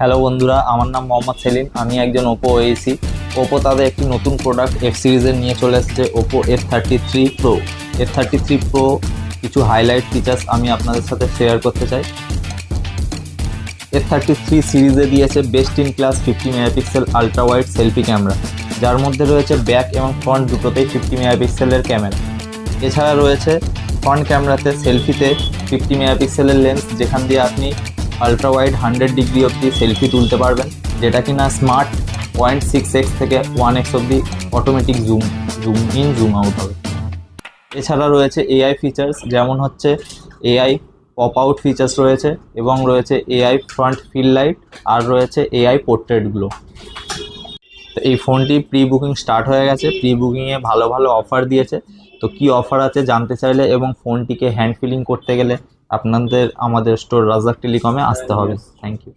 Hello বন্ধুরা, আমার নাম মোহাম্মদ সেলিম। আমি একজন ওপো ওএসি। ওপো তাদের একটি নতুন প্রোডাক্ট এফ সিরিজের নিয়ে চলে এসেছে, Oppo F33 Pro। F33 Pro কিছু হাইলাইট ফিচার্স আমি আপনাদের সাথে শেয়ার করতে চাই। F33 সিরিজে দিয়েছে best in class 50 megapixel ultra wide selfie camera, যার মধ্যে রয়েছে ব্যাক এবং ফ্রন্ট দুটোতেই 50 মেগাপিক্সেলের ক্যামেরা। এছাড়া রয়েছে ফ্রন্ট ক্যামেরাতে সেলফিতে 50 মেগাপিক্সেলের লেন্স, যেখান দিয়ে আপনি আলট্রা ওয়াইড 100 ডিগ্রি অবধি সেলফি তুলতে পারবেন, যেটা কিনা স্মার্ট 0.6x থেকে 1x অবধি automatic zoom in zoom out হবে। এছাড়া রয়েছে এআই ফিচার্স, যেমন হচ্ছে এআই পপ আউট ফিচার্স রয়েছে, এবং রয়েছে এআই ফ্রন্ট ফিল লাইট, আর রয়েছে এআই পোর্ট্রেট গ্লো। তো এই ফোনটি প্রি বুকিং স্টার্ট হয়ে গেছে। প্রি বুকিংয়ে ভালো ভালো অফার দিয়েছে। তো কি অফার আছে জানতে চাইলে এবং ফোনটিকে হ্যান্ড ফিলিং করতে গেলে আপনাদের আমাদের স্টোর রাজাক টেলিকমে আসতে হবে। Thank you.